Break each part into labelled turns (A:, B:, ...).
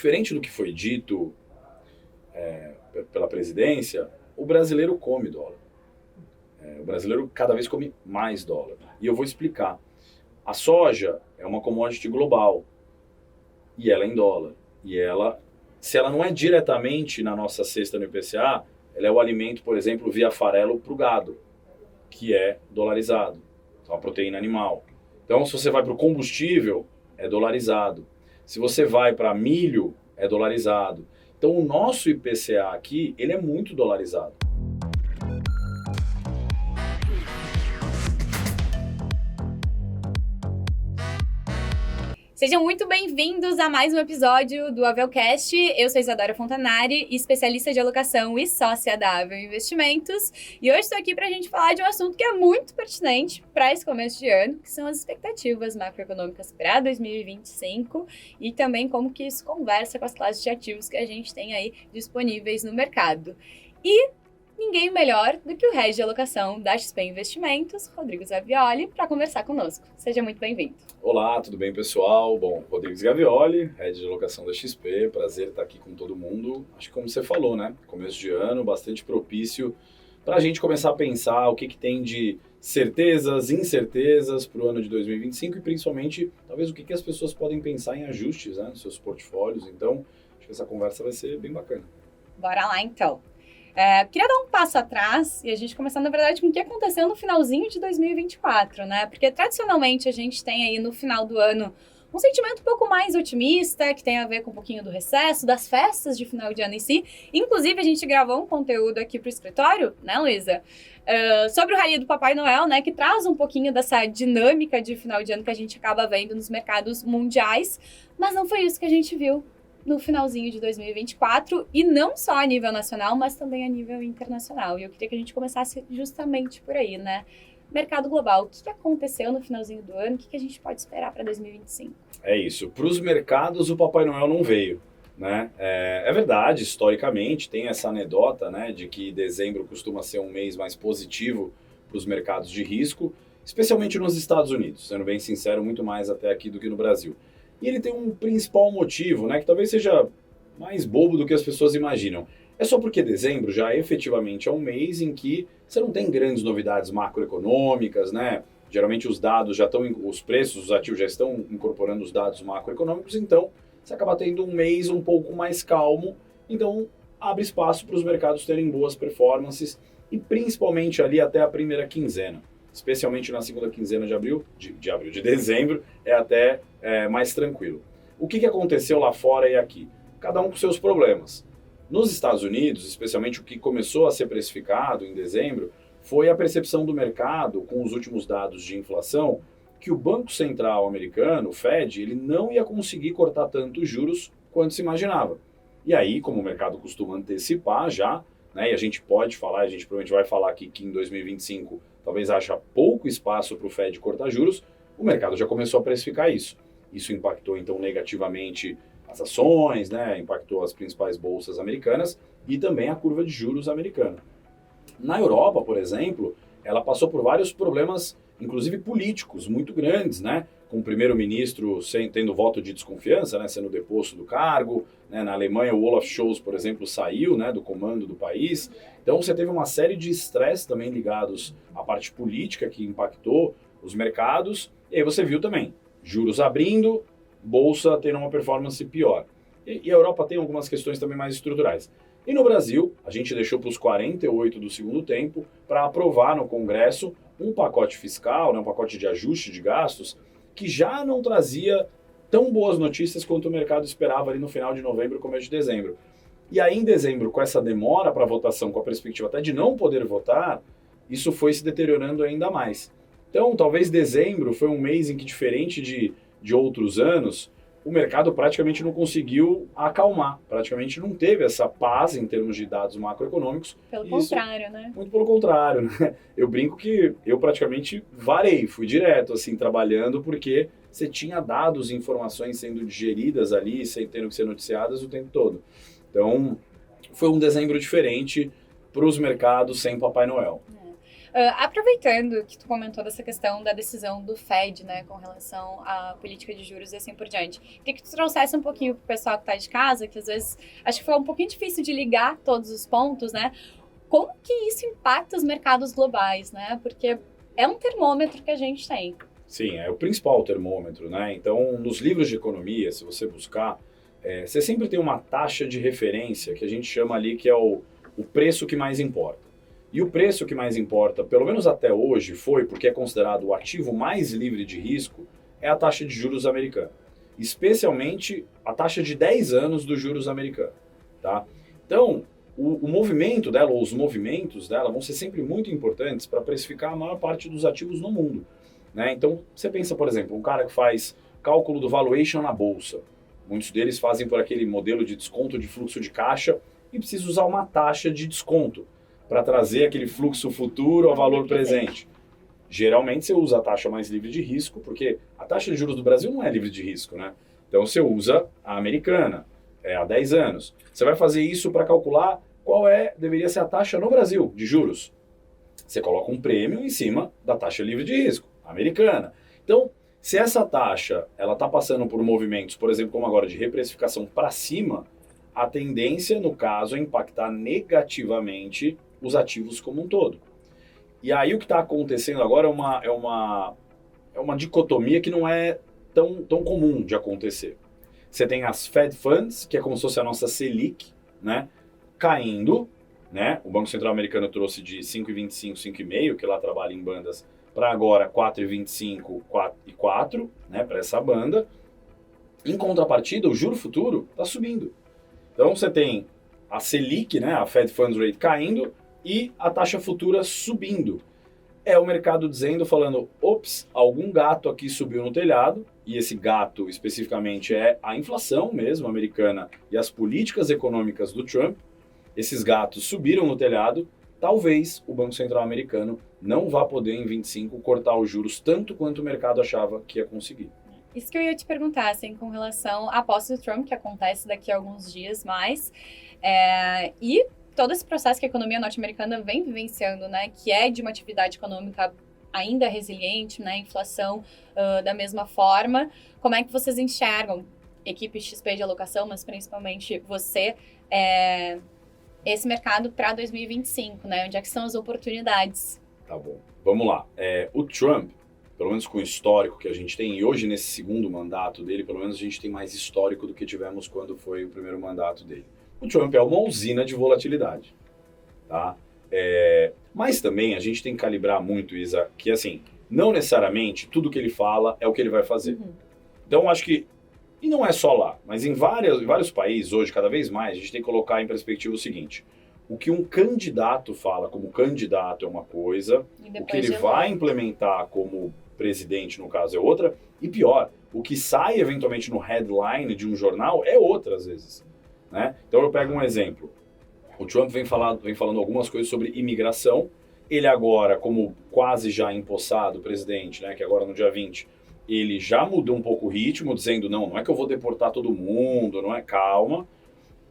A: diferente do que foi dito pela presidência, o brasileiro come dólar. O brasileiro cada vez come mais dólar. E eu vou explicar. A soja é uma commodity global e ela é em dólar. E ela, se ela não é diretamente na nossa cesta no IPCA, ela é o alimento, por exemplo, via farelo para o gado, que é dolarizado. Então, a proteína animal. Então, se você vai para o combustível, é dolarizado. Se você vai para milho, é dolarizado. Então, o nosso IPCA aqui, ele é muito dolarizado.
B: Sejam muito bem-vindos a mais um episódio do Avelcast. Eu sou Isadora Fontanari, especialista de alocação e sócia da Avel Investimentos. E hoje estou aqui para a gente falar de um assunto que é muito pertinente para esse começo de ano, que são as expectativas macroeconômicas para 2025 e também como que isso conversa com as classes de ativos que a gente tem aí disponíveis no mercado. E ninguém melhor do que o head de alocação da XP Investimentos, Rodrigo Gavioli, para conversar conosco. Seja muito bem-vindo.
A: Olá, tudo bem, pessoal? Bom, Rodrigo Gavioli, head de alocação da XP, prazer estar aqui com todo mundo. Acho que como você falou, né? Começo de ano, bastante propício para a gente começar a pensar o que tem de certezas, incertezas para o ano de 2025 e principalmente, talvez, o que as pessoas podem pensar em ajustes, né, nos seus portfólios. Então, acho que essa conversa vai ser bem bacana.
B: Bora lá, então. Queria dar um passo atrás e a gente começar, na verdade, com o que aconteceu no finalzinho de 2024, né? Porque, tradicionalmente, a gente tem aí no final do ano um sentimento um pouco mais otimista, que tem a ver com um pouquinho do recesso, das festas de final de ano em si. Inclusive, a gente gravou um conteúdo aqui para o escritório, né, Luísa? Sobre o Rally do Papai Noel, né? Que traz um pouquinho dessa dinâmica de final de ano que a gente acaba vendo nos mercados mundiais. Mas não foi isso que a gente viu no finalzinho de 2024, e não só a nível nacional, mas também a nível internacional. E eu queria que a gente começasse justamente por aí, né? Mercado global, o que aconteceu no finalzinho do ano? O que a gente pode esperar para 2025?
A: É isso. Para os mercados, o Papai Noel não veio, né? É verdade, historicamente, tem essa anedota, né, de que dezembro costuma ser um mês mais positivo para os mercados de risco, especialmente nos Estados Unidos, sendo bem sincero, muito mais até aqui do que no Brasil. E ele tem um principal motivo, né, que talvez seja mais bobo do que as pessoas imaginam. É só porque dezembro já efetivamente é um mês em que você não tem grandes novidades macroeconômicas, né? Geralmente os dados já estão, os preços, os ativos já estão incorporando os dados macroeconômicos, então você acaba tendo um mês um pouco mais calmo, então abre espaço para os mercados terem boas performances e principalmente ali até a primeira quinzena. Especialmente na segunda quinzena de dezembro, é até mais tranquilo. O que aconteceu lá fora e aqui? Cada um com seus problemas. Nos Estados Unidos, especialmente o que começou a ser precificado em dezembro, foi a percepção do mercado, com os últimos dados de inflação, que o Banco Central americano, o Fed, ele não ia conseguir cortar tanto os juros quanto se imaginava. E aí, como o mercado costuma antecipar já, né, e a gente pode falar, a gente provavelmente vai falar aqui que em 2025 talvez acha pouco espaço para o Fed cortar juros, o mercado já começou a precificar isso. Isso impactou, então, negativamente as ações, né? Impactou as principais bolsas americanas e também a curva de juros americana. Na Europa, por exemplo, ela passou por vários problemas, inclusive políticos, muito grandes, né? Com o primeiro-ministro tendo voto de desconfiança, né? Sendo deposto do cargo. Né? Na Alemanha, o Olaf Scholz, por exemplo, saiu, né, do comando do país. Então você teve uma série de estresse também ligados à parte política que impactou os mercados. E aí você viu também juros abrindo, bolsa tendo uma performance pior. E a Europa tem algumas questões também mais estruturais. E no Brasil, a gente deixou para os 48 do segundo tempo para aprovar no Congresso um pacote fiscal, né, um pacote de ajuste de gastos, que já não trazia tão boas notícias quanto o mercado esperava ali no final de novembro, começo de dezembro. E aí em dezembro, com essa demora para a votação, com a perspectiva até de não poder votar, isso foi se deteriorando ainda mais. Então, talvez dezembro foi um mês em que, diferente de outros anos, o mercado praticamente não conseguiu acalmar, praticamente não teve essa paz em termos de dados macroeconômicos.
B: Pelo contrário, né?
A: Muito pelo contrário, né? Eu brinco que eu praticamente varei, fui direto, assim, trabalhando, porque você tinha dados e informações sendo digeridas ali, sem tendo que ser noticiadas o tempo todo. Então, foi um dezembro diferente para os mercados sem Papai Noel.
B: Aproveitando que tu comentou dessa questão da decisão do Fed, né, com relação à política de juros e assim por diante, queria que tu trouxesse um pouquinho pro pessoal que tá de casa, que às vezes acho que foi um pouquinho difícil de ligar todos os pontos, né? Como que isso impacta os mercados globais, né? Porque é um termômetro que a gente tem.
A: Sim, é o principal termômetro, né? Então, nos livros de economia, se você buscar, você sempre tem uma taxa de referência que a gente chama ali que é o preço que mais importa. E o preço que mais importa, pelo menos até hoje, foi, porque é considerado o ativo mais livre de risco, é a taxa de juros americana. Especialmente a taxa de 10 anos dos juros americanos. Tá? Então, o movimento dela, ou os movimentos dela, vão ser sempre muito importantes para precificar a maior parte dos ativos no mundo. Né? Então, você pensa, por exemplo, um cara que faz cálculo do valuation na bolsa. Muitos deles fazem por aquele modelo de desconto de fluxo de caixa e precisa usar uma taxa de desconto para trazer aquele fluxo futuro ao valor presente. Geralmente você usa a taxa mais livre de risco, porque a taxa de juros do Brasil não é livre de risco, né? Então você usa a americana, há 10 anos. Você vai fazer isso para calcular qual deveria ser a taxa no Brasil de juros. Você coloca um prêmio em cima da taxa livre de risco, americana. Então, se essa taxa ela está passando por movimentos, por exemplo, como agora de reprecificação para cima, a tendência, no caso, é impactar negativamente os ativos como um todo. E aí o que está acontecendo agora é uma dicotomia que não é tão comum de acontecer. Você tem as Fed Funds, que é como se fosse a nossa Selic, né, caindo, né? O Banco Central Americano trouxe de 5,25, 5,5, que lá trabalha em bandas, para agora 4,25, 4,4, né, para essa banda. Em contrapartida, o juro futuro está subindo. Então você tem a Selic, né, a Fed Funds Rate caindo e a taxa futura subindo. É o mercado dizendo, falando, ops, algum gato aqui subiu no telhado, e esse gato especificamente é a inflação mesmo americana e as políticas econômicas do Trump. Esses gatos subiram no telhado, talvez o Banco Central americano não vá poder em 25 cortar os juros tanto quanto o mercado achava que ia conseguir.
B: Isso que eu ia te perguntar, assim, com relação à posse do Trump, que acontece daqui a alguns dias mais, e todo esse processo que a economia norte-americana vem vivenciando, né, que é de uma atividade econômica ainda resiliente, né, inflação da mesma forma. Como é que vocês enxergam, equipe XP de alocação, mas principalmente você, esse mercado para 2025, né? Onde é que são as oportunidades?
A: Tá bom, vamos lá. O Trump, pelo menos com o histórico que a gente tem, e hoje nesse segundo mandato dele, pelo menos a gente tem mais histórico do que tivemos quando foi o primeiro mandato dele. O Trump é uma usina de volatilidade, tá? Mas também a gente tem que calibrar muito, Isa, que assim, não necessariamente tudo que ele fala é o que ele vai fazer.
B: Uhum.
A: Então acho que, e não é só lá, mas em vários países hoje, cada vez mais, a gente tem que colocar em perspectiva o seguinte: o que um candidato fala como candidato é uma coisa, o que ele vai implementar como presidente, no caso, é outra, e pior, o que sai eventualmente no headline de um jornal é outra, às vezes. Né? Então eu pego um exemplo. O Trump vem falando algumas coisas sobre imigração. Ele agora, como quase já empossado presidente, né, que agora no dia 20, ele já mudou um pouco o ritmo, dizendo, não é que eu vou deportar todo mundo, não é, calma.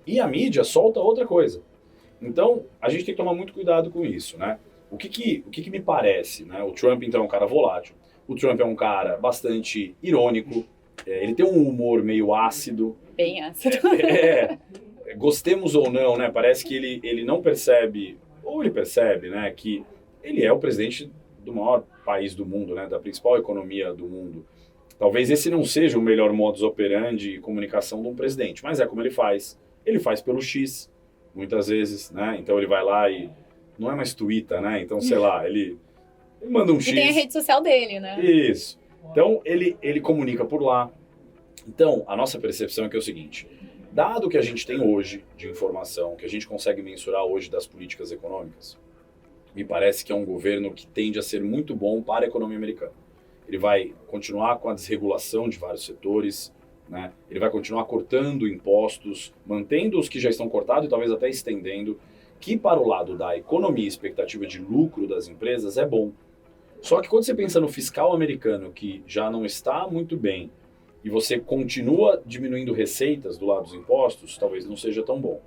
A: E a mídia solta outra coisa. Então, a gente tem que tomar muito cuidado com isso, né? O que me parece, né? O Trump, então, é um cara volátil. O Trump é um cara bastante irônico. Ele tem um humor meio ácido.
B: Bem ácido.
A: Gostemos ou não, né? Parece que ele não percebe, ou ele percebe, né? Que ele é o presidente do maior país do mundo, né? Da principal economia do mundo. Talvez esse não seja o melhor modus operandi de comunicação de um presidente, mas é como ele faz. Ele faz pelo X, muitas vezes, né? Então ele vai lá e não é mais tuita, né? Então, sei lá, ele manda um X.
B: E tem a rede social dele, né?
A: Isso. Então ele comunica por lá. Então, a nossa percepção é que é o seguinte: dado que a gente tem hoje de informação, que a gente consegue mensurar hoje das políticas econômicas, me parece que é um governo que tende a ser muito bom para a economia americana. Ele vai continuar com a desregulação de vários setores, né? Ele vai continuar cortando impostos, mantendo os que já estão cortados e talvez até estendendo, que para o lado da economia e expectativa de lucro das empresas é bom. Só que quando você pensa no fiscal americano, que já não está muito bem, e você continua diminuindo receitas do lado dos impostos, talvez não seja tão bom.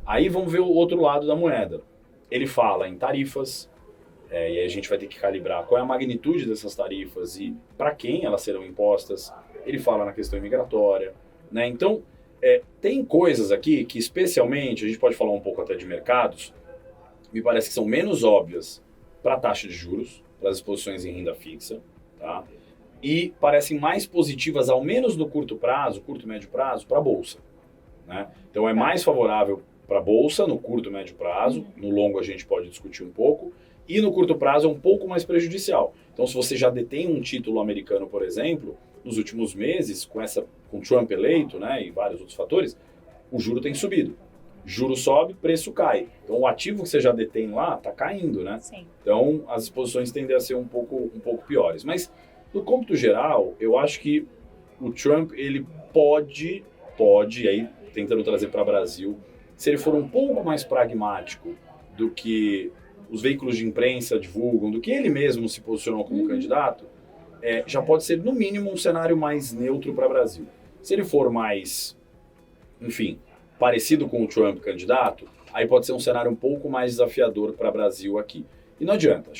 A: Aí vamos ver o outro lado da moeda. Ele fala em tarifas, E aí a gente vai ter que calibrar qual é a magnitude dessas tarifas e para quem elas serão impostas. Ele fala na questão imigratória, né? Então, tem coisas aqui que especialmente, a gente pode falar um pouco até de mercados, me parece que são menos óbvias para a taxa de juros, para as exposições em renda fixa, tá? E parecem mais positivas, ao menos no curto prazo, curto e médio prazo, para a Bolsa, né? Então é mais favorável para a Bolsa no curto e médio prazo, no longo a gente pode discutir um pouco, e no curto prazo é um pouco mais prejudicial. Então se você já detém um título americano, por exemplo, nos últimos meses, com Trump eleito, né, e vários outros fatores, o juro tem subido. Juro sobe, preço cai. Então o ativo que você já detém lá está caindo, né?
B: Sim.
A: Então as exposições tendem a ser um pouco piores. Mas no cômputo geral, eu acho que o Trump ele pode, aí tentando trazer para o Brasil, se ele for um pouco mais pragmático do que os veículos de imprensa divulgam, do que ele mesmo se posicionou como candidato, já pode ser no mínimo um cenário mais neutro para o Brasil. Se ele for mais, enfim, parecido com o Trump candidato, aí pode ser um cenário um pouco mais desafiador para o Brasil aqui. E não adianta,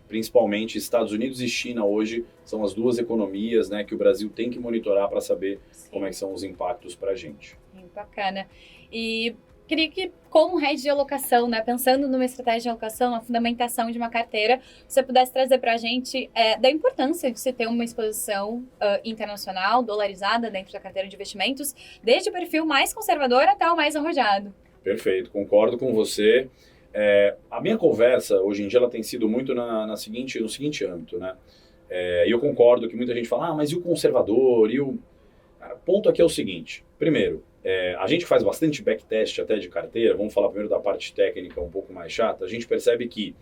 A: principalmente Estados Unidos e China hoje são as duas economias, né, que o Brasil tem que monitorar para saber como é que são os impactos para a gente.
B: Bacana. E queria que, como head de alocação, né, pensando numa estratégia de alocação, a fundamentação de uma carteira, você pudesse trazer para a gente da importância de você ter uma exposição internacional, dolarizada dentro da carteira de investimentos, desde o perfil mais conservador até o mais arrojado.
A: Perfeito, concordo com você. A minha conversa, hoje em dia, ela tem sido muito no seguinte âmbito, né? E eu concordo que muita gente fala, mas e o conservador? Cara, o ponto aqui é o seguinte, primeiro, a gente faz bastante backtest até de carteira, vamos falar primeiro da parte técnica um pouco mais chata, a gente percebe que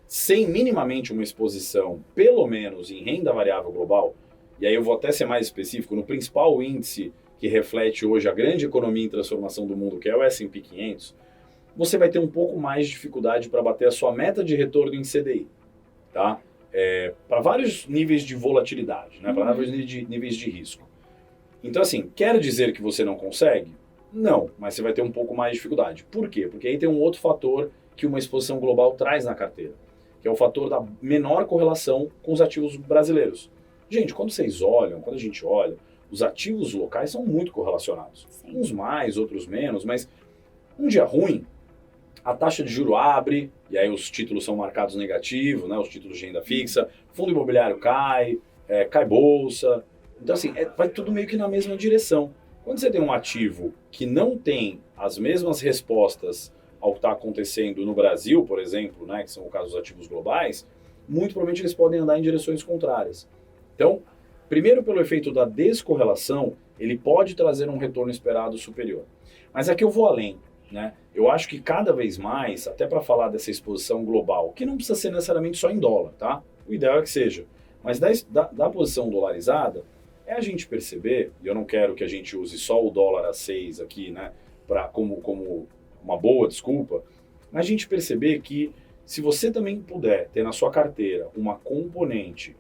A: sem minimamente uma exposição, pelo menos em renda variável global, e aí eu vou até ser mais específico, no principal índice que reflete hoje a grande economia em transformação do mundo, que é o S&P 500, você vai ter um pouco mais de dificuldade para bater a sua meta de retorno em CDI, tá? Para vários níveis de volatilidade, né? Para vários níveis de risco. Então, assim, quer dizer que você não consegue? Não, mas você vai ter um pouco mais de dificuldade. Por quê? Porque aí tem um outro fator que uma exposição global traz na carteira, que é o fator da menor correlação com os ativos brasileiros. Gente, quando a gente olha, os ativos locais são muito correlacionados. Sim. Uns mais, outros menos, mas um dia ruim, a taxa de juro abre, e aí os títulos são marcados negativo, né, os títulos de renda fixa, fundo imobiliário cai bolsa. Então, assim, vai tudo meio que na mesma direção. Quando você tem um ativo que não tem as mesmas respostas ao que está acontecendo no Brasil, por exemplo, né, que são o caso dos ativos globais, muito provavelmente eles podem andar em direções contrárias. Então, primeiro pelo efeito da descorrelação, ele pode trazer um retorno esperado superior. Mas aqui eu vou além, né? Eu acho que cada vez mais, até para falar dessa exposição global, que não precisa ser necessariamente só em dólar, tá? O ideal é que seja. Mas da posição dolarizada, a gente perceber, e eu não quero que a gente use só o dólar a 6 aqui, né, como uma boa desculpa, mas a gente perceber que se você também puder ter na sua carteira uma componente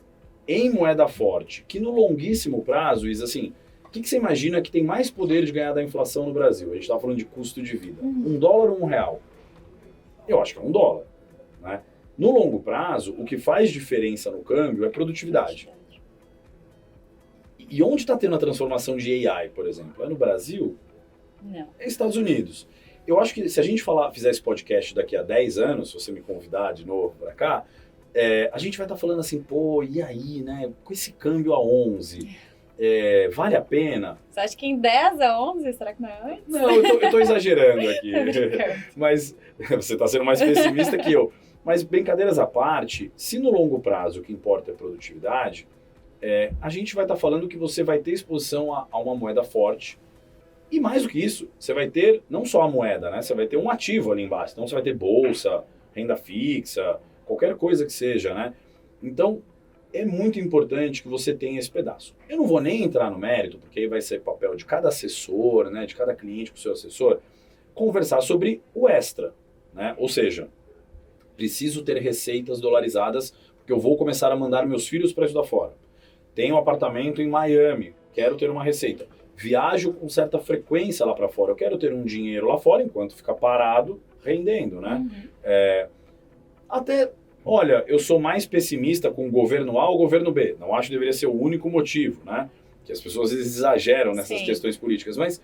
A: em moeda forte, que no longuíssimo prazo, diz assim, o que você imagina que tem mais poder de ganhar da inflação no Brasil? A gente está falando de custo de vida. $1 ou R$1? Eu acho que é $1, né? No longo prazo, o que faz diferença no câmbio é produtividade. E onde está tendo a transformação de AI, por exemplo? É no Brasil?
B: Não.
A: É Estados Unidos. Eu acho que se a gente fizer esse podcast daqui a 10 anos, se você me convidar de novo para cá, a gente vai estar falando assim, e aí, né? Com esse câmbio a 11, vale a pena?
B: Você acha que em 10 a 11, será que não é antes?
A: Não, eu tô exagerando aqui. Mas você está sendo mais pessimista que eu. Mas brincadeiras à parte, se no longo prazo o que importa é produtividade, a gente vai estar falando que você vai ter exposição a uma moeda forte. E mais do que isso, você vai ter não só a moeda, né? Você vai ter um ativo ali embaixo. Então você vai ter bolsa, renda fixa, qualquer coisa que seja, né? Então é muito importante que você tenha esse pedaço. Eu não vou nem entrar no mérito, porque aí vai ser papel de cada assessor, né? De cada cliente com o seu assessor, conversar sobre o extra, né? Ou seja, preciso ter receitas dolarizadas, porque eu vou começar a mandar meus filhos para estudar fora. Tenho um apartamento em Miami, quero ter uma receita. Viajo com certa frequência lá para fora, eu quero ter um dinheiro lá fora enquanto fica parado, rendendo, né? Olha, eu sou mais pessimista com o governo A ou o governo B. Não acho que deveria ser o único motivo, né? Que as pessoas às vezes exageram nessas questões políticas. Mas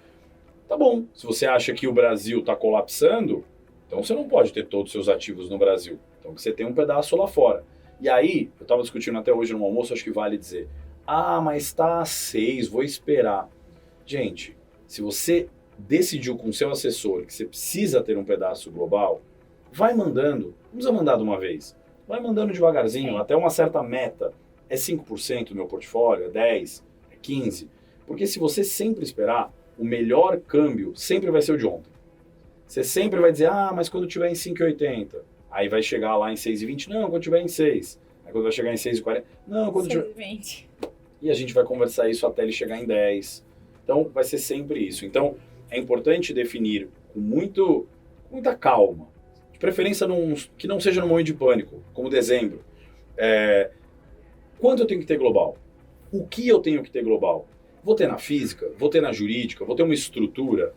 A: tá bom, se você acha que o Brasil está colapsando, então você não pode ter todos os seus ativos no Brasil. Então você tem um pedaço lá fora. E aí, eu estava discutindo até hoje no almoço, acho que vale dizer, mas está a 6, vou esperar. Gente, se você decidiu com o seu assessor que você precisa ter um pedaço global, vai mandando, não precisa mandar de uma vez, vai mandando devagarzinho, até uma certa meta. É 5% do meu portfólio, é 10%, é 15%. Porque se você sempre esperar, o melhor câmbio sempre vai ser o de ontem. Você sempre vai dizer, mas quando tiver em 5,80, aí vai chegar lá em 6,20, não, quando tiver em 6. Aí quando vai chegar em 6,40, não, quando tiver...
B: 6,20.
A: E a gente vai conversar isso até ele chegar em 10. Então, vai ser sempre isso. Então, é importante definir com muita calma. De preferência que não seja no momento de pânico, como dezembro. Quanto eu tenho que ter global? O que eu tenho que ter global? Vou ter na física? Vou ter na jurídica? Vou ter uma estrutura?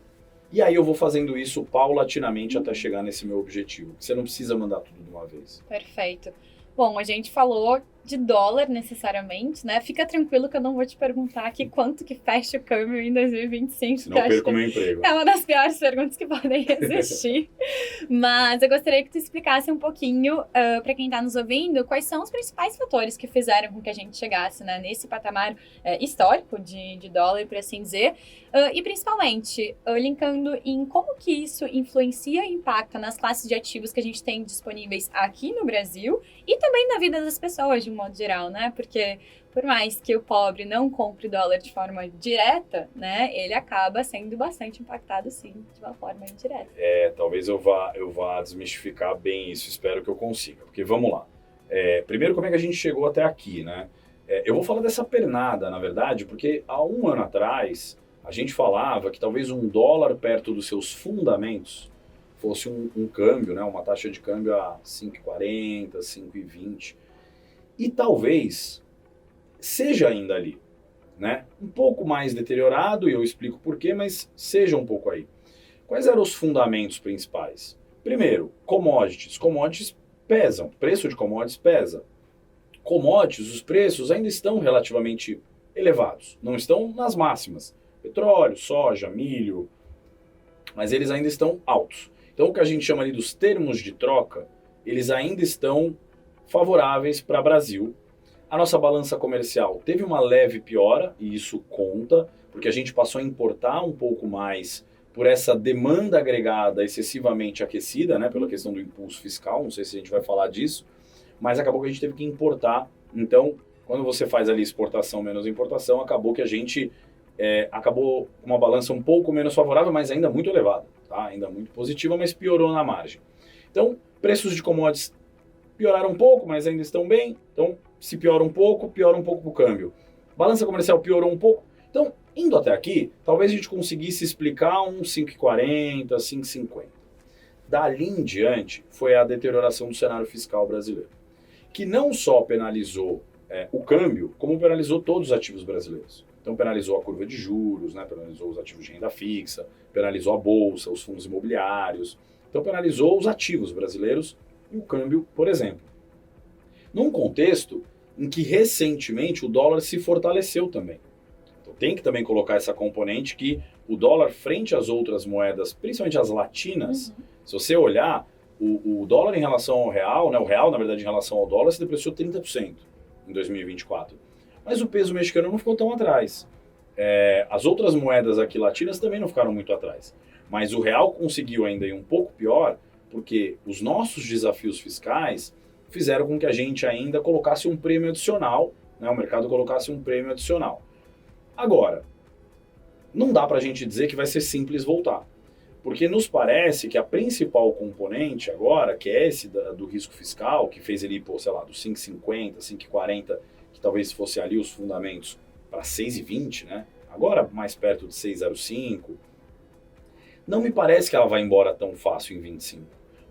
A: E aí eu vou fazendo isso paulatinamente até chegar nesse meu objetivo. Você não precisa mandar tudo de uma vez.
B: Perfeito. Bom, a gente falou de dólar necessariamente, né? Fica tranquilo que eu não vou te perguntar aqui quanto que fecha o câmbio em 2025.
A: Senão eu perco meu emprego.
B: É uma das piores perguntas que podem existir. Mas eu gostaria que tu explicasse um pouquinho, para quem está nos ouvindo, quais são os principais fatores que fizeram com que a gente chegasse, né, nesse patamar histórico de dólar, por assim dizer. E principalmente, linkando em como que isso influencia e impacta nas classes de ativos que a gente tem disponíveis aqui no Brasil e também na vida das pessoas, de um modo geral, né? Porque por mais que o pobre não compre dólar de forma direta, né, ele acaba sendo bastante impactado, sim, de uma forma indireta.
A: Talvez eu vá desmistificar bem isso, espero que eu consiga. Porque vamos lá. Primeiro, como é que a gente chegou até aqui, né? Eu vou falar dessa pernada, na verdade, porque há um ano atrás a gente falava que talvez um dólar perto dos seus fundamentos fosse um câmbio, né, uma taxa de câmbio a 5,40, 5,20. E talvez seja ainda ali, né? Um pouco mais deteriorado, e eu explico por quê, mas seja um pouco aí. Quais eram os fundamentos principais? Primeiro, commodities. Commodities pesam, preço de commodities pesa. Commodities, os preços ainda estão relativamente elevados, não estão nas máximas. Petróleo, soja, milho, mas eles ainda estão altos. Então, o que a gente chama ali dos termos de troca, eles ainda estão favoráveis para o Brasil. A nossa balança comercial teve uma leve piora, e isso conta, porque a gente passou a importar um pouco mais por essa demanda agregada excessivamente aquecida, né, pela questão do impulso fiscal, não sei se a gente vai falar disso, mas acabou que a gente teve que importar. Então, quando você faz ali exportação menos importação, acabou que a gente acabou com uma balança um pouco menos favorável, mas ainda muito elevada, tá? Ainda muito positiva, mas piorou na margem. Então, preços de commodities pioraram um pouco, mas ainda estão bem. Então, se piora um pouco o câmbio. Balança comercial piorou um pouco. Então, indo até aqui, talvez a gente conseguisse explicar um 5,40, 5,50. Dali em diante, foi a deterioração do cenário fiscal brasileiro, que não só penalizou o câmbio, como penalizou todos os ativos brasileiros. Então, penalizou a curva de juros, né, penalizou os ativos de renda fixa, penalizou a bolsa, os fundos imobiliários. Então, penalizou os ativos brasileiros e o câmbio, por exemplo. Num contexto em que, recentemente, o dólar se fortaleceu também. Então, tem que também colocar essa componente que o dólar, frente às outras moedas, principalmente as latinas, se você olhar, o dólar em relação ao real, né, o real, na verdade, em relação ao dólar, se depreciou 30% em 2024. Mas o peso mexicano não ficou tão atrás. As outras moedas aqui latinas também não ficaram muito atrás. Mas o real conseguiu ainda ir um pouco pior, porque os nossos desafios fiscais fizeram com que a gente ainda colocasse um prêmio adicional, né, o mercado colocasse um prêmio adicional. Agora, não dá para a gente dizer que vai ser simples voltar. Porque nos parece que a principal componente agora, que é esse do risco fiscal, que fez ele, dos 5,50, 5,40, que talvez fosse ali os fundamentos para 6,20, né? Agora mais perto de 6,05, não me parece que ela vai embora tão fácil em 25.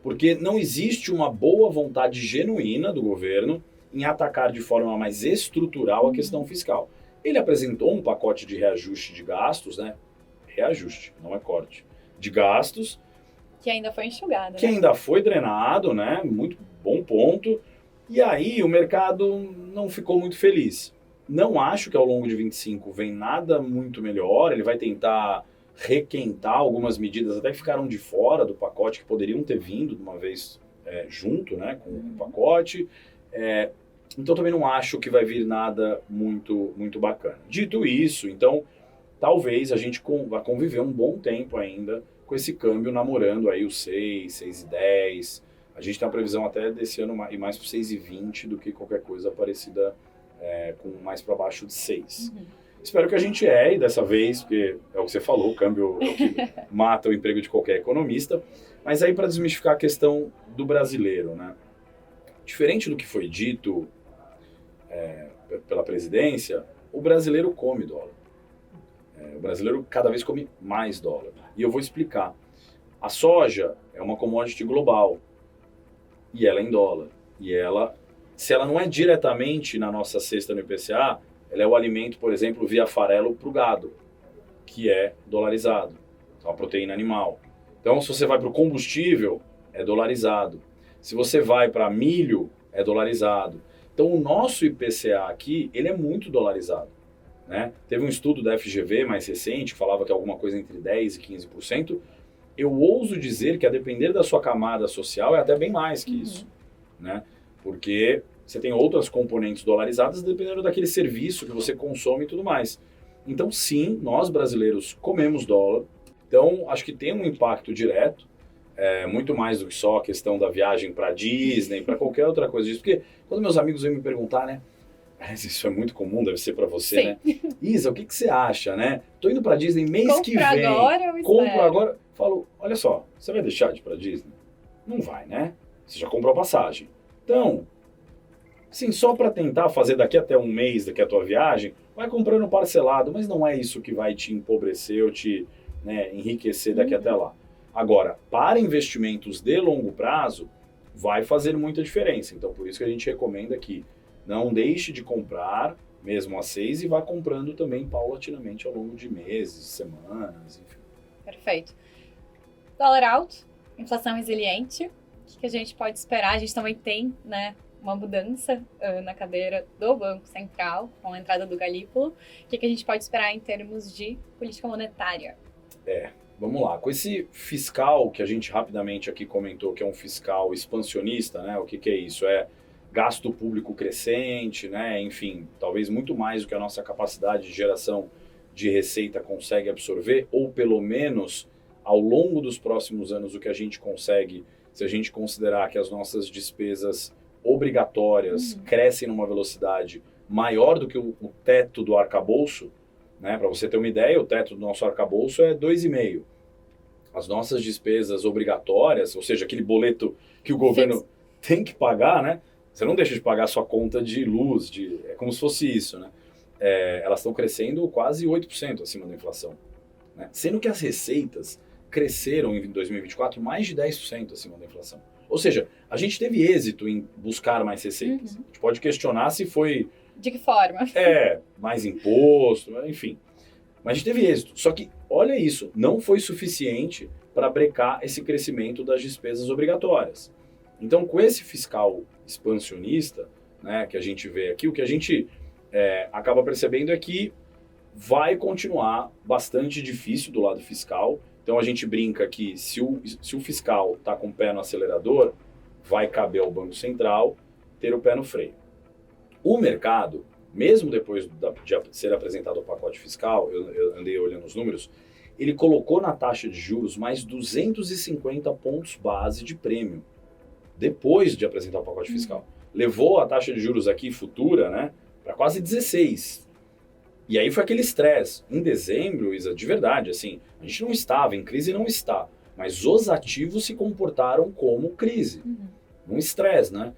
A: Porque não existe uma boa vontade genuína do governo em atacar de forma mais estrutural a questão fiscal. Ele apresentou um pacote de reajuste de gastos, né? Reajuste, não é corte. De gastos.
B: Que ainda foi enxugado.
A: Que ainda foi drenado, né? Muito bom ponto. E aí o mercado não ficou muito feliz. Não acho que ao longo de 25 vem nada muito melhor, ele vai tentar requentar algumas medidas até que ficaram de fora do pacote, que poderiam ter vindo de uma vez junto, né, com o pacote. Então também não acho que vai vir nada muito bacana. Dito isso, então talvez a gente vá conviver um bom tempo ainda com esse câmbio namorando aí os 6,10. A gente tem uma previsão até desse ano ir mais para 6,20 do que qualquer coisa parecida com mais para baixo de 6. Espero que a gente erre dessa vez, porque é o que você falou, o câmbio é o que mata o emprego de qualquer economista. Mas aí para desmistificar a questão do brasileiro, né? Diferente do que foi dito pela presidência, o brasileiro come dólar. O brasileiro cada vez come mais dólar. E eu vou explicar. A soja é uma commodity global e ela é em dólar. E ela, se ela não é diretamente na nossa cesta no IPCA, ela é o alimento, por exemplo, via farelo para o gado, que é dolarizado. Então, a proteína animal. Então, se você vai para o combustível, é dolarizado. Se você vai para milho, é dolarizado. Então, o nosso IPCA aqui, ele é muito dolarizado. Né? Teve um estudo da FGV mais recente que falava que alguma coisa entre 10% e 15%. Eu ouso dizer que, a depender da sua camada social, é até bem mais que isso. Né? Porque você tem outras componentes dolarizadas dependendo daquele serviço que você consome e tudo mais. Então, sim, nós brasileiros comemos dólar. Então, acho que tem um impacto direto, muito mais do que só a questão da viagem para Disney, para qualquer outra coisa disso. Porque quando meus amigos vêm me perguntar, né? Isso é muito comum, deve ser para você, né? Isa, o que você acha, né? Tô indo para Disney mês que vem. Compro agora. Falo, olha só, você vai deixar de ir para Disney? Não vai, né? Você já comprou a passagem. Então, assim, só para tentar fazer daqui até um mês, daqui a tua viagem, vai comprando parcelado, mas não é isso que vai te empobrecer ou te enriquecer daqui até lá. Agora, para investimentos de longo prazo, vai fazer muita diferença. Então, por isso que a gente recomenda que não deixe de comprar, mesmo a 6, e vá comprando também paulatinamente ao longo de meses, semanas, enfim.
B: Perfeito. Dólar alto, inflação resiliente, o que a gente pode esperar? A gente também tem, né, uma mudança na cadeira do Banco Central, com a entrada do Galípolo. O que a gente pode esperar em termos de política monetária?
A: Vamos lá. Com esse fiscal que a gente rapidamente aqui comentou, que é um fiscal expansionista, né? O que é isso? É gasto público crescente, né? Enfim, talvez muito mais do que a nossa capacidade de geração de receita consegue absorver, ou pelo menos ao longo dos próximos anos o que a gente consegue, se a gente considerar que as nossas despesas obrigatórias crescem numa velocidade maior do que o teto do arcabouço, né? Para você ter uma ideia, o teto do nosso arcabouço é 2,5. As nossas despesas obrigatórias, ou seja, aquele boleto que o governo tem que pagar, né? Você não deixa de pagar a sua conta de luz, é como se fosse isso, né? Elas estão crescendo quase 8% acima da inflação. Né? Sendo que as receitas cresceram em 2024 mais de 10% acima da inflação. Ou seja, a gente teve êxito em buscar mais receitas. A gente pode questionar se foi...
B: De que forma?
A: Mais imposto, enfim. Mas a gente teve êxito. Só que, olha isso, não foi suficiente para brecar esse crescimento das despesas obrigatórias. Então, com esse fiscal expansionista, né, que a gente vê aqui, o que a gente acaba percebendo é que vai continuar bastante difícil do lado fiscal. Então, a gente brinca que se o fiscal está com o pé no acelerador, vai caber ao Banco Central ter o pé no freio. O mercado, mesmo depois de ser apresentado o pacote fiscal, eu andei olhando os números, ele colocou na taxa de juros mais 250 pontos base de prêmio, depois de apresentar o pacote fiscal. Levou a taxa de juros aqui futura, né, para quase 16. E aí foi aquele estresse. Em dezembro, Isa, de verdade, assim, a gente não estava, em crise não está, mas os ativos se comportaram como crise. Um estresse, né?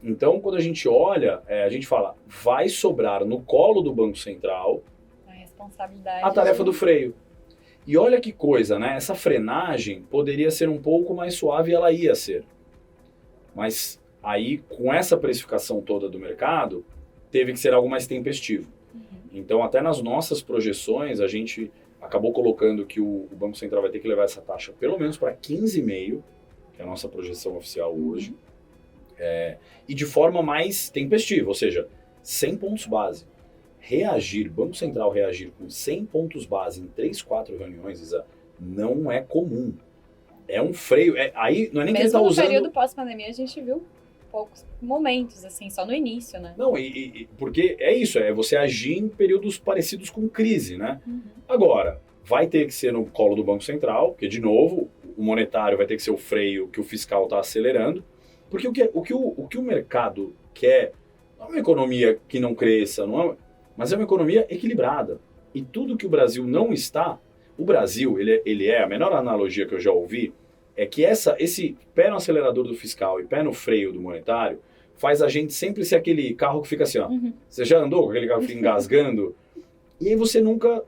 A: Então, quando a gente olha, a gente fala, vai sobrar no colo do Banco Central
B: a responsabilidade,
A: a tarefa do freio. E olha que coisa, né? Essa frenagem poderia ser um pouco mais suave e ela ia ser. Mas aí, com essa precificação toda do mercado, teve que ser algo mais tempestivo. Então, até nas nossas projeções, a gente acabou colocando que o Banco Central vai ter que levar essa taxa pelo menos para 15,5%, que é a nossa projeção oficial hoje. E de forma mais tempestiva, ou seja, 100 pontos base. Banco Central reagir com 100 pontos base em 3, 4 reuniões, Isa, não é comum. É um freio. Aí não é nem que ele está usando...
B: Mesmo no período pós-pandemia a gente viu poucos momentos, assim, só no início, né?
A: Não, porque é isso, você agir em períodos parecidos com crise, né? Agora, vai ter que ser no colo do Banco Central, porque, de novo, o monetário vai ter que ser o freio que o fiscal está acelerando, porque o que o mercado quer não é uma economia que não cresça, mas é uma economia equilibrada. E tudo que o Brasil não está, o Brasil, ele é, a menor analogia que eu já ouvi, é que esse pé no acelerador do fiscal e pé no freio do monetário faz a gente sempre ser aquele carro que fica assim, ó. Você já andou com aquele carro que fica engasgando? E aí você nunca,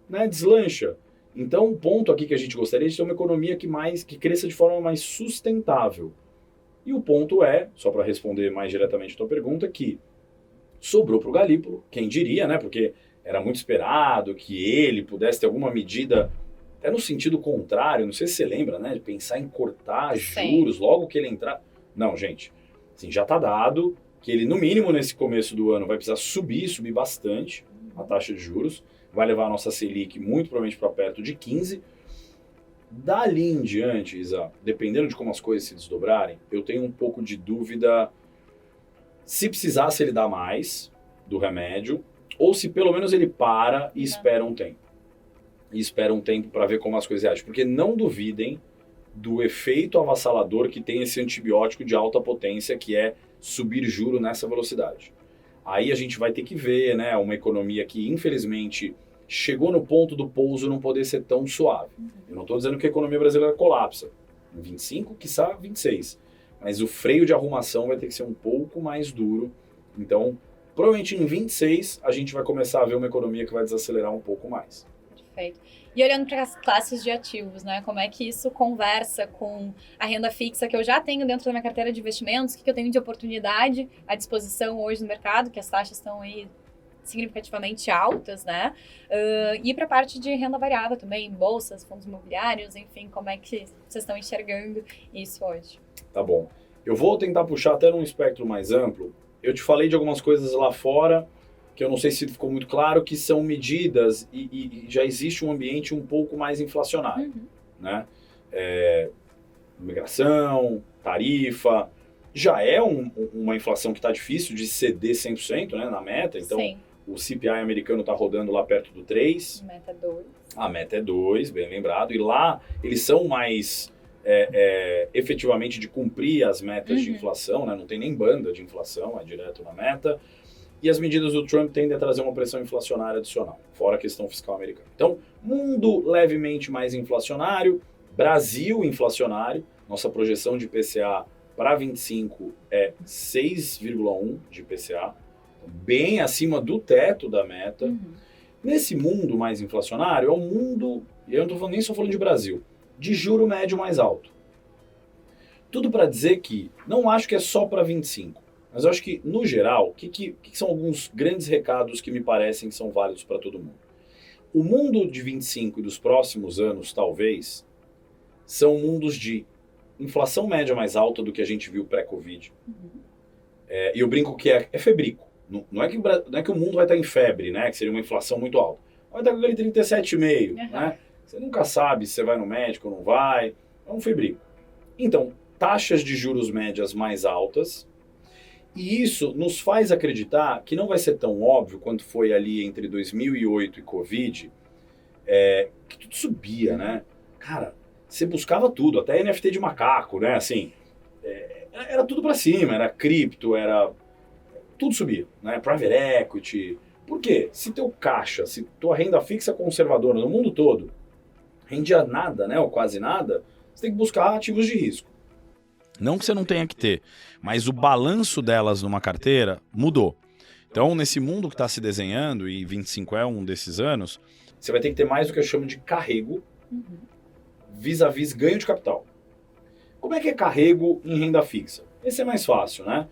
A: né, deslancha. Então, um ponto aqui que a gente gostaria de ter uma economia que cresça de forma mais sustentável. E o ponto é, só para responder mais diretamente a tua pergunta, que sobrou para o Galípolo, quem diria, né? Porque era muito esperado que ele pudesse ter alguma medida, até no sentido contrário, não sei se você lembra, né? De pensar em cortar juros logo que ele entrar. Não, gente, assim, já está dado que ele, no mínimo, nesse começo do ano, vai precisar subir bastante a taxa de juros, vai levar a nossa Selic muito provavelmente para perto de 15%. Dali em diante, Isa, dependendo de como as coisas se desdobrarem, eu tenho um pouco de dúvida se precisasse ele dar mais do remédio, ou se pelo menos ele para e espera um tempo. E espera um tempo para ver como as coisas reagem. Porque não duvidem do efeito avassalador que tem esse antibiótico de alta potência, que é subir juro nessa velocidade. Aí a gente vai ter que ver, né, uma economia que, infelizmente, chegou no ponto do pouso não poder ser tão suave. Eu não estou dizendo que a economia brasileira colapsa. Em 25, quiçá 26. Mas o freio de arrumação vai ter que ser um pouco mais duro. Então, provavelmente em 26, a gente vai começar a ver uma economia que vai desacelerar um pouco mais.
B: Perfeito. E olhando para as classes de ativos, né? Como é que isso conversa com a renda fixa que eu já tenho dentro da minha carteira de investimentos, o que eu tenho de oportunidade à disposição hoje no mercado, que as taxas estão aí significativamente altas, né? E para a parte de renda variável também, bolsas, fundos imobiliários, enfim, como é que vocês estão enxergando isso hoje?
A: Tá bom. Eu vou tentar puxar até num espectro mais amplo. Eu te falei de algumas coisas lá fora, que eu não sei se ficou muito claro, que são medidas e já existe um ambiente um pouco mais inflacionário, né? Imigração, tarifa, já é uma inflação que está difícil de ceder 100%, né, na meta, então sim. O CPI americano está rodando lá perto do 3.
B: Meta 2.
A: A meta é 2, bem lembrado, e lá eles são mais efetivamente de cumprir as metas de inflação, né? Não tem nem banda de inflação, é direto na meta. E as medidas do Trump tendem a trazer uma pressão inflacionária adicional, fora a questão fiscal americana. Então, mundo levemente mais inflacionário, Brasil inflacionário, nossa projeção de IPCA para 25 é 6,1 de IPCA, bem acima do teto da meta. Nesse mundo mais inflacionário, é um mundo, e eu não estou nem só falando de Brasil, de juro médio mais alto. Tudo para dizer que não acho que é só para 25, mas eu acho que, no geral, o que são alguns grandes recados que me parecem que são válidos para todo mundo? O mundo de 25 e dos próximos anos, talvez, são mundos de inflação média mais alta do que a gente viu pré-Covid. E eu brinco que é febrico. Não é que o mundo vai estar em febre, né? Que seria uma inflação muito alta. Vai estar com aquele 37,5, né? Você nunca sabe se você vai no médico ou não vai. É um febrico. Então, taxas de juros médias mais altas. E isso nos faz acreditar que não vai ser tão óbvio quanto foi ali entre 2008 e Covid, que tudo subia, né? Cara, você buscava tudo, até NFT de macaco, né? Assim, era tudo para cima, era cripto, tudo subia, né? Private equity. Por quê? Se teu caixa, se tua renda fixa conservadora no mundo todo rendia nada, né? Ou quase nada, você tem que buscar ativos de risco. Não que você não tenha que ter, mas o balanço delas numa carteira mudou. Então, nesse mundo que está se desenhando, e 25 é um desses anos, você vai ter que ter mais do que eu chamo de carrego vis-à-vis ganho de capital. Como é que é carrego em renda fixa? Esse é mais fácil, né?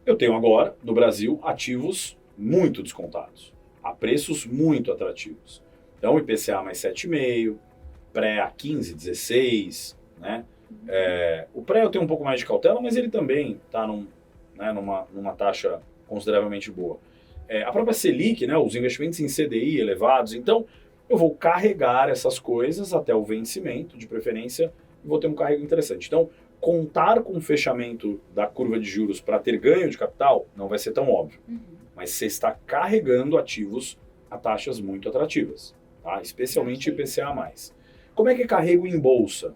A: Eu tenho agora, no Brasil, ativos muito descontados, a preços muito atrativos. Então, IPCA mais 7,5, pré a 15, 16, né? O pré eu tenho um pouco mais de cautela, mas ele também está numa taxa consideravelmente boa. A própria Selic, né, os investimentos em CDI elevados, então eu vou carregar essas coisas até o vencimento, de preferência, e vou ter um carrego interessante. Então, contar com o fechamento da curva de juros para ter ganho de capital não vai ser tão óbvio. Mas você está carregando ativos a taxas muito atrativas, tá? Especialmente IPCA+. Como é que é carrego em bolsa?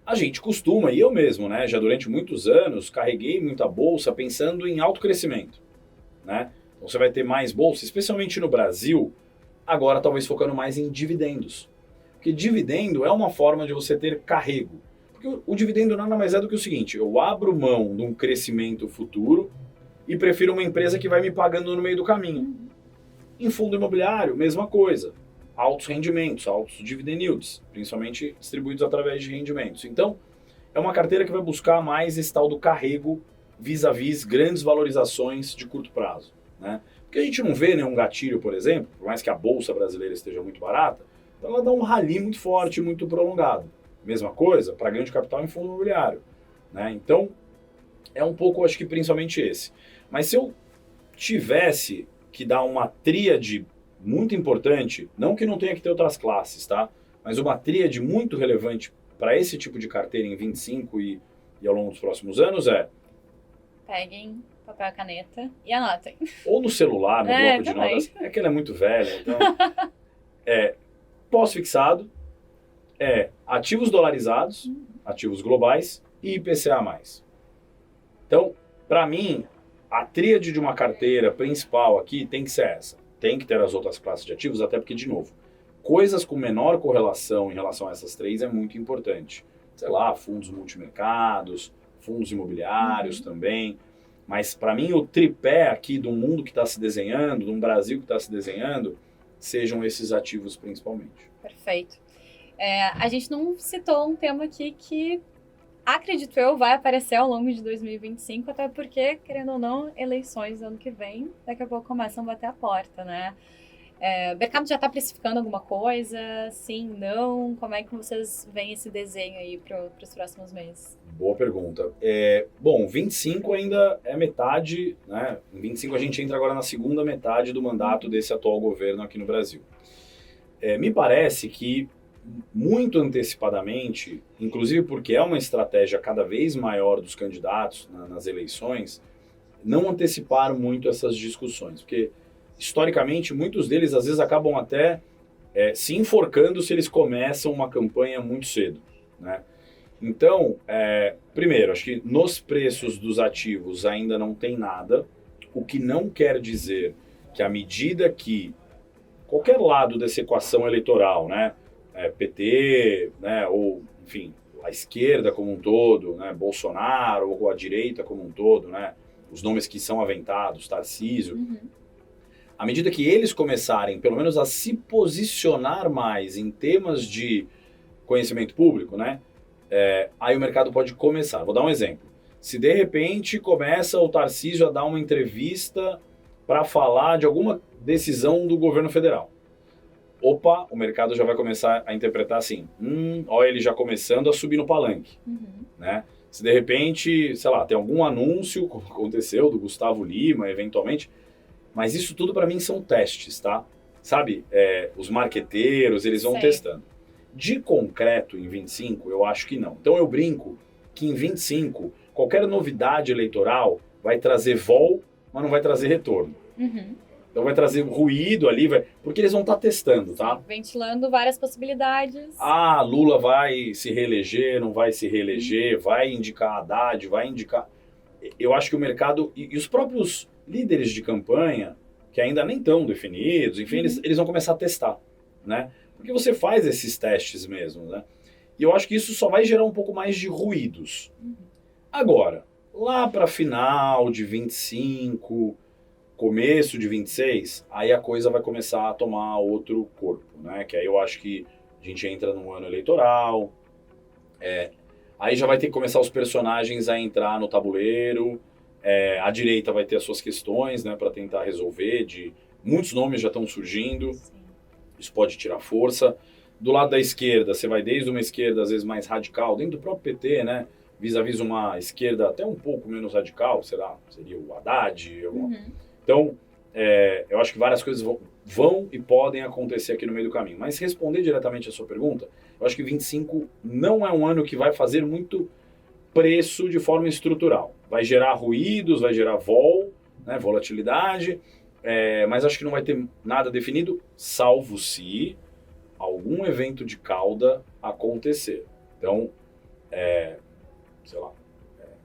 A: A gente costuma, e eu mesmo, né, já durante muitos anos, carreguei muita bolsa pensando em alto crescimento, né? Então você vai ter mais bolsa, especialmente no Brasil, agora talvez focando mais em dividendos. Porque dividendo é uma forma de você ter carrego. Porque o dividendo nada mais é do que o seguinte, eu abro mão de um crescimento futuro e prefiro uma empresa que vai me pagando no meio do caminho. Em fundo imobiliário, mesma coisa. Altos rendimentos, altos dividend yields, principalmente distribuídos através de rendimentos. Então, é uma carteira que vai buscar mais esse tal do carrego vis-à-vis grandes valorizações de curto prazo, né? Porque a gente não vê nenhum gatilho, por exemplo, por mais que a bolsa brasileira esteja muito barata, ela dá um rally muito forte, muito prolongado. Mesma coisa para ganho de capital em fundo imobiliário, né? Então, é um pouco, acho que principalmente esse. Mas se eu tivesse que dar uma tríade muito importante, não que não tenha que ter outras classes, tá? Mas uma tríade muito relevante para esse tipo de carteira em 25 e ao longo dos próximos anos
B: peguem papel e caneta e anotem.
A: Ou no celular, no bloco de
B: também.
A: notas. É que ela é muito velha, então... Pós-fixado, ativos dolarizados, ativos globais e IPCA+. Então, para mim, a tríade de uma carteira principal aqui tem que ser essa. Tem que ter as outras classes de ativos, até porque, de novo, coisas com menor correlação em relação a essas três é muito importante. Sei lá, fundos multimercados, fundos imobiliários também. Mas, para mim, o tripé aqui do mundo que está se desenhando, de um Brasil que está se desenhando, sejam esses ativos principalmente.
B: Perfeito. A gente não citou um tema aqui que, acredito eu, vai aparecer ao longo de 2025, até porque, querendo ou não, eleições ano que vem, daqui a pouco começam a bater a porta, né? O mercado já está precificando alguma coisa? Sim, não? Como é que vocês veem esse desenho aí para os próximos meses?
A: Boa pergunta. Bom, 25 ainda é metade, né? Em 25 a gente entra agora na segunda metade do mandato desse atual governo aqui no Brasil. Me parece que, muito antecipadamente, inclusive porque é uma estratégia cada vez maior dos candidatos nas eleições, não anteciparam muito essas discussões, porque historicamente muitos deles às vezes acabam até se enforcando se eles começam uma campanha muito cedo, né? Então, primeiro, acho que nos preços dos ativos ainda não tem nada, o que não quer dizer que à medida que qualquer lado dessa equação eleitoral, né, PT, né, ou, enfim, a esquerda como um todo, né, Bolsonaro, ou a direita como um todo, né, os nomes que são aventados, Tarcísio, à medida que eles começarem, pelo menos, a se posicionar mais em temas de conhecimento público, né, aí o mercado pode começar. Vou dar um exemplo. Se de repente começa o Tarcísio a dar uma entrevista para falar de alguma decisão do governo federal, opa, o mercado já vai começar a interpretar assim, olha ele já começando a subir no palanque, né? Se de repente, sei lá, tem algum anúncio, como aconteceu, do Gustavo Lima, eventualmente, mas isso tudo para mim são testes, tá? Sabe, os marqueteiros, eles vão testando. De concreto em 25, eu acho que não. Então eu brinco que em 25, qualquer novidade eleitoral vai trazer vol, mas não vai trazer retorno. Então vai trazer ruído ali, porque eles vão estar testando, tá?
B: Ventilando várias possibilidades.
A: Lula vai se reeleger, não vai se reeleger, vai indicar Haddad, vai indicar... Eu acho que o mercado e os próprios líderes de campanha, que ainda nem estão definidos, enfim, eles vão começar a testar, né? Porque você faz esses testes mesmo, né? E eu acho que isso só vai gerar um pouco mais de ruídos. Agora, lá para final de 25, começo de 26, aí a coisa vai começar a tomar outro corpo, né? Que aí eu acho que a gente entra num ano eleitoral, aí já vai ter que começar os personagens a entrar no tabuleiro, a direita vai ter as suas questões, né, para tentar resolver, muitos nomes já estão surgindo, isso pode tirar força. Do lado da esquerda, você vai desde uma esquerda, às vezes, mais radical, dentro do próprio PT, né? Vis-à-vis uma esquerda até um pouco menos radical, será? Seria o Haddad. Então, eu acho que várias coisas vão e podem acontecer aqui no meio do caminho. Mas responder diretamente a sua pergunta, eu acho que 25 não é um ano que vai fazer muito preço de forma estrutural. Vai gerar ruídos, vai gerar né, volatilidade, mas acho que não vai ter nada definido, salvo se algum evento de cauda acontecer. Então, sei lá,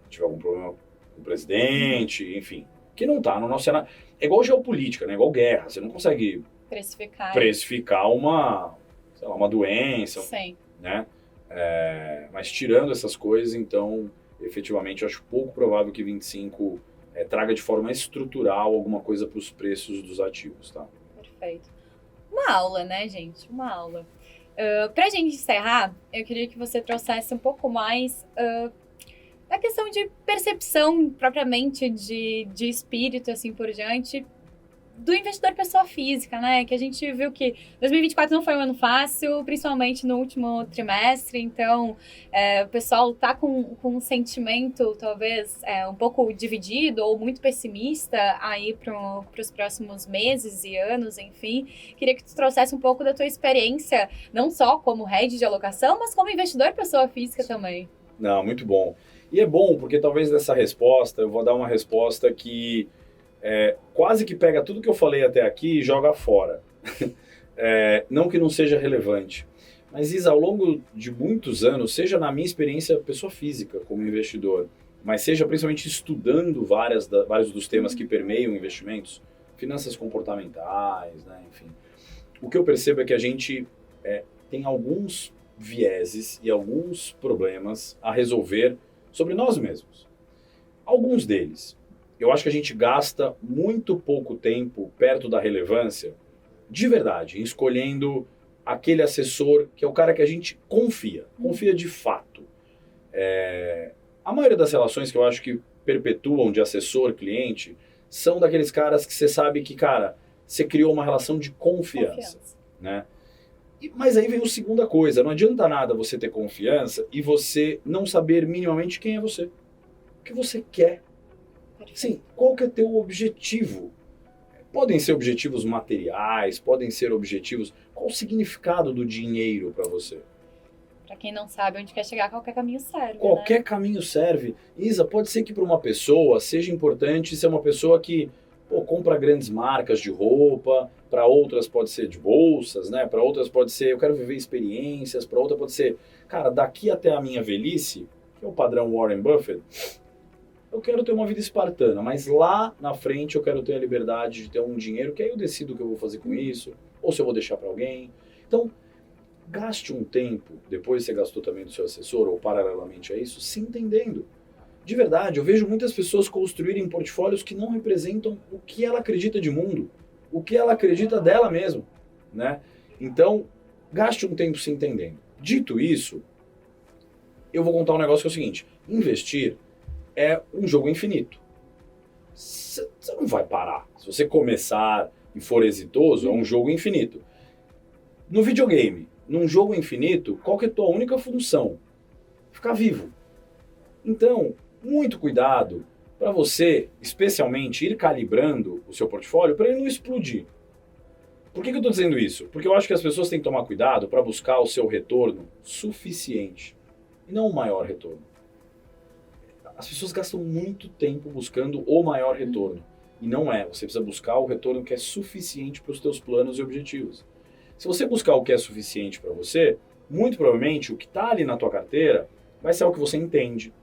A: tiver algum problema com o presidente, enfim, que não está no nosso cenário. É igual geopolítica, né? Igual guerra. Você não consegue precificar uma doença.
B: Sim.
A: Né? Mas tirando essas coisas, então, efetivamente, eu acho pouco provável que 25 traga de forma estrutural alguma coisa para os preços dos ativos, tá?
B: Perfeito. Uma aula, né, gente? Uma aula. Para a gente encerrar, eu queria que você trouxesse um pouco mais da questão de percepção propriamente de espírito, assim por diante, do investidor pessoa física, né? Que a gente viu que 2024 não foi um ano fácil, principalmente no último trimestre, então o pessoal tá com um sentimento talvez um pouco dividido ou muito pessimista aí para os próximos meses e anos, enfim. Queria que tu trouxesse um pouco da tua experiência, não só como head de alocação, mas como investidor pessoa física também.
A: Não, muito bom. E é bom, porque talvez dessa resposta, eu vou dar uma resposta que quase que pega tudo que eu falei até aqui e joga fora. Não que não seja relevante, mas Isa, ao longo de muitos anos, seja na minha experiência pessoa física como investidor, mas seja principalmente estudando vários dos temas que permeiam investimentos, finanças comportamentais, né, enfim. O que eu percebo é que a gente tem alguns vieses e alguns problemas a resolver sobre nós mesmos. Alguns deles, eu acho que a gente gasta muito pouco tempo perto da relevância, de verdade, em escolhendo aquele assessor que é o cara que a gente confia de fato. A maioria das relações que eu acho que perpetuam de assessor-cliente são daqueles caras que você sabe que, cara, você criou uma relação de confiança. Né? Mas aí vem a segunda coisa, não adianta nada você ter confiança e você não saber minimamente quem é você. O que você quer. Sim, qual que é teu objetivo? Podem ser objetivos materiais, podem ser objetivos... Qual o significado do dinheiro para você?
B: Para quem não sabe onde quer chegar, qualquer caminho serve.
A: Qualquer caminho serve. Isa, pode ser que para uma pessoa seja importante ser uma pessoa que compra grandes marcas de roupa, para outras pode ser de bolsas, né? Para outras pode ser, eu quero viver experiências, para outra pode ser, cara, daqui até a minha velhice, que é o padrão Warren Buffett, eu quero ter uma vida espartana, mas lá na frente eu quero ter a liberdade de ter um dinheiro, que aí eu decido o que eu vou fazer com isso, ou se eu vou deixar para alguém. Então, gaste um tempo, depois você gastou também do seu assessor, ou paralelamente a isso, se entendendo. De verdade, eu vejo muitas pessoas construírem portfólios que não representam o que ela acredita de mundo, o que ela acredita dela mesma, né? Então, gaste um tempo se entendendo. Dito isso, eu vou contar um negócio que é o seguinte, investir é um jogo infinito. Você não vai parar. Se você começar e for exitoso, é um jogo infinito. No videogame, num jogo infinito, qual que é a tua única função? Ficar vivo. Então, muito cuidado para você, especialmente, ir calibrando o seu portfólio para ele não explodir. Por que eu estou dizendo isso? Porque eu acho que as pessoas têm que tomar cuidado para buscar o seu retorno suficiente e não o maior retorno. As pessoas gastam muito tempo buscando o maior retorno. E não é. Você precisa buscar o retorno que é suficiente para os teus planos e objetivos. Se você buscar o que é suficiente para você, muito provavelmente o que está ali na tua carteira vai ser o que você entende.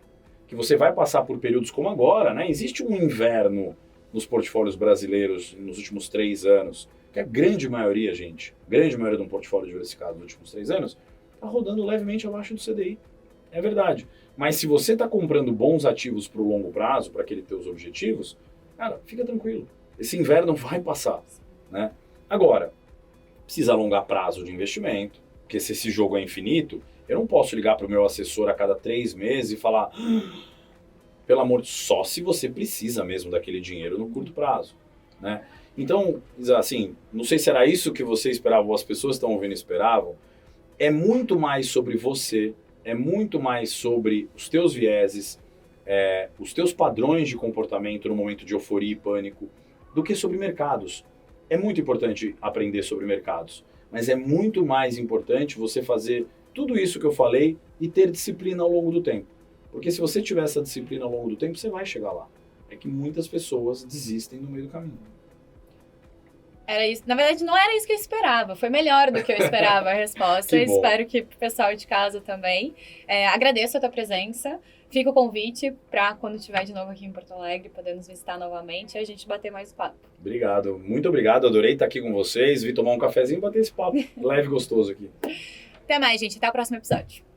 A: Que você vai passar por períodos como agora, né? Existe um inverno nos portfólios brasileiros nos últimos 3 anos, que a grande maioria, grande maioria de um portfólio diversificado nos últimos 3 anos, está rodando levemente abaixo do CDI. É verdade. Mas se você está comprando bons ativos para o longo prazo, para aqueles teus objetivos, cara, fica tranquilo. Esse inverno vai passar, né? Agora, precisa alongar prazo de investimento, porque se esse jogo é infinito, eu não posso ligar para o meu assessor a cada 3 meses e falar, pelo amor de só se você precisa mesmo daquele dinheiro no curto prazo, né? Então, assim, não sei se era isso que você esperava ou as pessoas que estão ouvindo esperavam, é muito mais sobre você, é muito mais sobre os teus vieses, os teus padrões de comportamento no momento de euforia e pânico, do que sobre mercados. É muito importante aprender sobre mercados, mas é muito mais importante você fazer tudo isso que eu falei e ter disciplina ao longo do tempo. Porque se você tiver essa disciplina ao longo do tempo, você vai chegar lá. É que muitas pessoas desistem no meio do caminho.
B: Era isso. Na verdade, não era isso que eu esperava. Foi melhor do que eu esperava a resposta.
A: Que bom.
B: Espero que o pessoal de casa também. Agradeço a tua presença. Fica o convite para quando estiver de novo aqui em Porto Alegre, poder nos visitar novamente e a gente bater mais papo.
A: Obrigado, muito obrigado. Adorei estar aqui com vocês. Vi tomar um cafezinho e bater esse papo leve e gostoso aqui.
B: Até mais, gente. Até o próximo episódio.